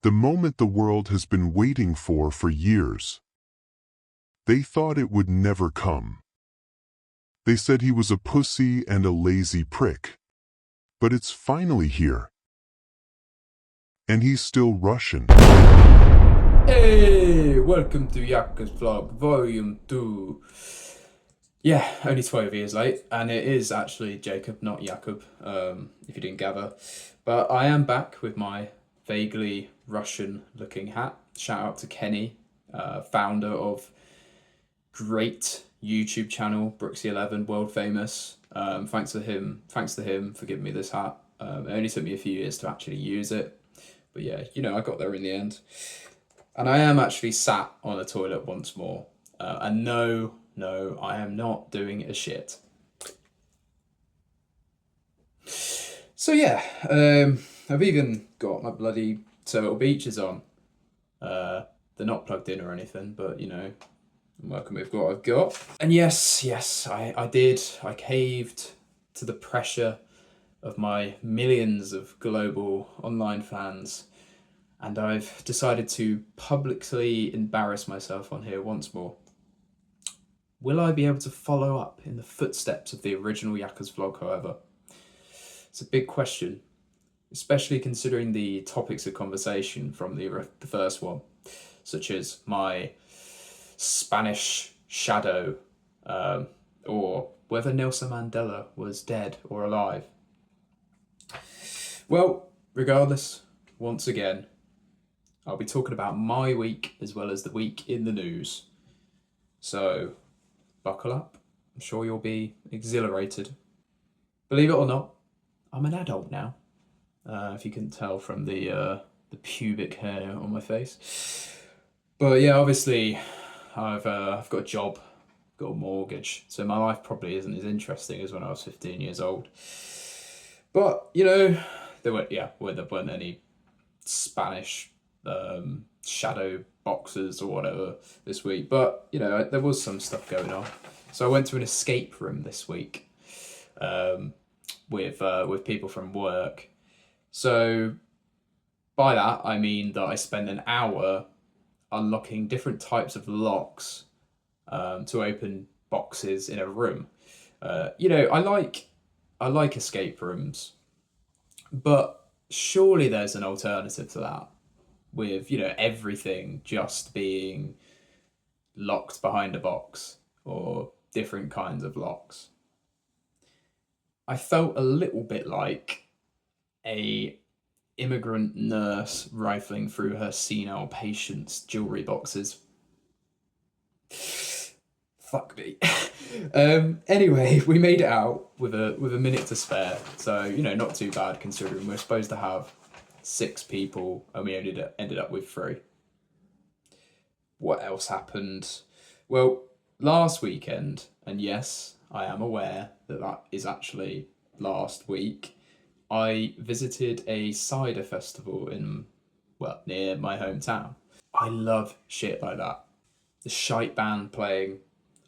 The moment the world has been waiting for years. They thought it would never come. They said he was a pussy and a lazy prick. But it's finally here. And he's still Russian. Hey, welcome to Yakob's vlog, volume 2. Yeah, only 12 years late, and it is actually Jacob, not Yakob, if you didn't gather. But I am back with my vaguely Russian-looking hat. Shout out to Kenny, founder of great YouTube channel, Brooksy11, world famous. Thanks to him for giving me this hat. It only took me a few years to actually use it. But yeah, I got there in the end. And I am actually sat on a toilet once more. And no, I am not doing a shit. So yeah, I've even got my bloody Turtle Beaches on. They're not plugged in or anything, but I'm working with what I've got. And yes, I did. I caved to the pressure of my millions of global online fans. And I've decided to publicly embarrass myself on here once more. Will I be able to follow up in the footsteps of the original Yako's vlog, however? It's a big question, especially considering the topics of conversation from the first one, such as my Spanish shadow, or whether Nelson Mandela was dead or alive. Well, regardless, once again, I'll be talking about my week as well as the week in the news. So, buckle up. I'm sure you'll be exhilarated. Believe it or not, I'm an adult now. If you couldn't tell from the pubic hair on my face. But yeah, obviously, I've got a job, got a mortgage, so my life probably isn't as interesting as when I was 15 years old. But there weren't any Spanish shadow boxes or whatever this week, but there was some stuff going on. So I went to an escape room this week with people from work. So by that I mean that I spent an hour unlocking different types of locks to open boxes in a room. I like escape rooms, but surely there's an alternative to that, with everything just being locked behind a box or different kinds of locks. I felt a little bit like a immigrant nurse rifling through her senile patient's jewelry boxes. Fuck me. Anyway, we made it out with a minute to spare, so not too bad considering we're supposed to have 6 people and we ended up with 3. What else happened? Well, last weekend, and yes, I am aware that is actually last week, I visited a cider festival near my hometown. I love shit like that. The shite band playing,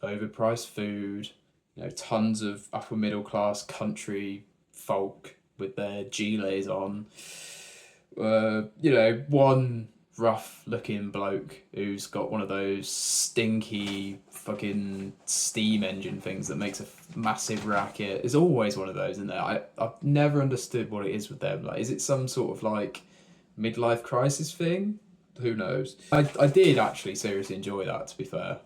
overpriced food, tons of upper middle class country folk with their gilets on. One rough looking bloke who's got one of those stinky fucking steam engine things that makes a massive racket. There's always one of those in there. I've never understood what it is with them. Like, is it some sort of like midlife crisis thing? Who knows? I did actually seriously enjoy that, to be fair.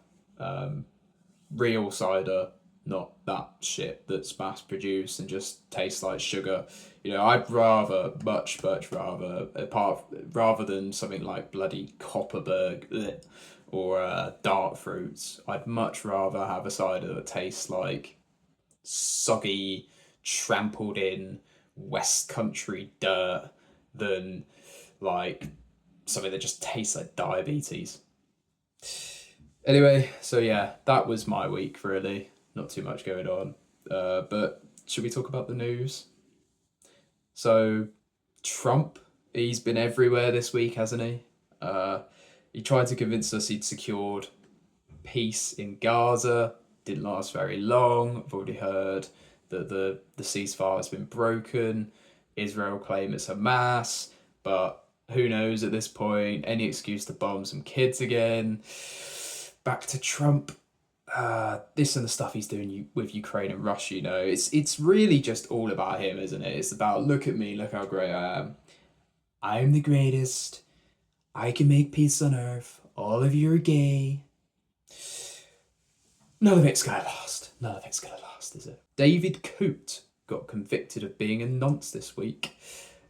Real cider, not that shit that's mass produced and just tastes like sugar. I'd much rather, rather than something like bloody Copperberg or Dart Fruits, I'd much rather have a cider that tastes like soggy, trampled in West Country dirt than like something that just tastes like diabetes. Anyway, so yeah, that was my week, really. Not too much going on. But should we talk about the news? So, Trump, he's been everywhere this week, hasn't he? He tried to convince us he'd secured peace in Gaza. Didn't last very long. I've already heard that the ceasefire has been broken. Israel claim it's Hamas, but who knows at this point? Any excuse to bomb some kids again. Back to Trump. This and the stuff he's doing with Ukraine and Russia, you know, it's really just all about him, isn't it? It's about, look at me, look how great I am. I'm the greatest. I can make peace on earth. All of you are gay. None of it's gonna last. None of it's gonna last, is it? David Coote got convicted of being a nonce this week.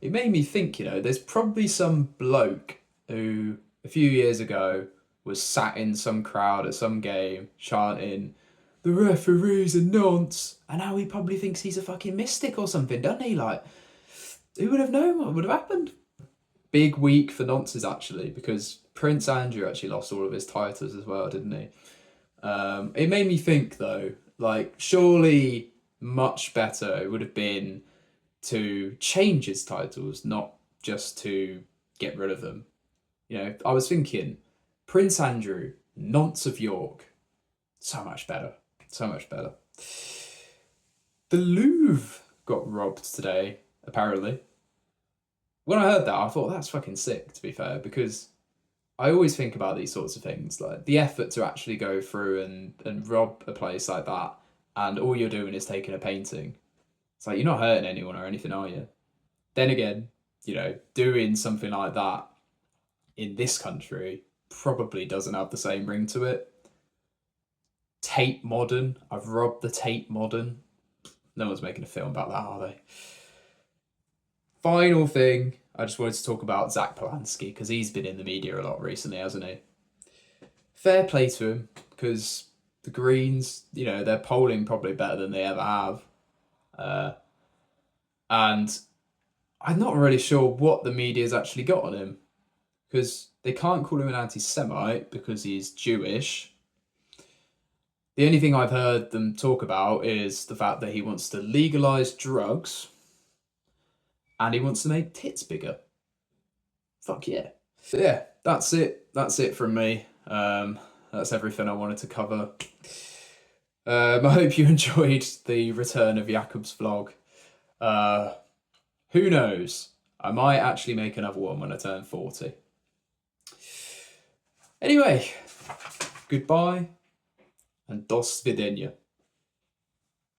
It made me think, you know, there's probably some bloke who a few years ago was sat in some crowd at some game chanting, "The referee's a nonce," and now he probably thinks he's a fucking mystic or something, doesn't he? Like, who would have known what would have happened? Big week for nonces, actually, because Prince Andrew actually lost all of his titles as well, didn't he? It made me think, though, like, surely much better it would have been to change his titles, not just to get rid of them. You know, I was thinking, Prince Andrew, Nonce of York, so much better, so much better. The Louvre got robbed today, apparently. When I heard that, I thought, that's fucking sick, to be fair, because I always think about these sorts of things, like the effort to actually go through and rob a place like that, and all you're doing is taking a painting. It's like, you're not hurting anyone or anything, are you? Then again, you know, doing something like that in this country probably doesn't have the same ring to it. Tate Modern. I've robbed the Tate Modern. No one's making a film about that, are they? Final thing, I just wanted to talk about Zach Polanski, because he's been in the media a lot recently, hasn't he? Fair play to him, because the Greens, you know, they're polling probably better than they ever have. And I'm not really sure what the media's actually got on him, because they can't call him an anti-Semite because he's Jewish. The only thing I've heard them talk about is the fact that he wants to legalise drugs and he wants to make tits bigger. Fuck yeah. So yeah, that's it. That's it from me. That's everything I wanted to cover. I hope you enjoyed the return of Yakob's vlog. Who knows? I might actually make another one when I turn 40. Anyway, goodbye and do svidenia.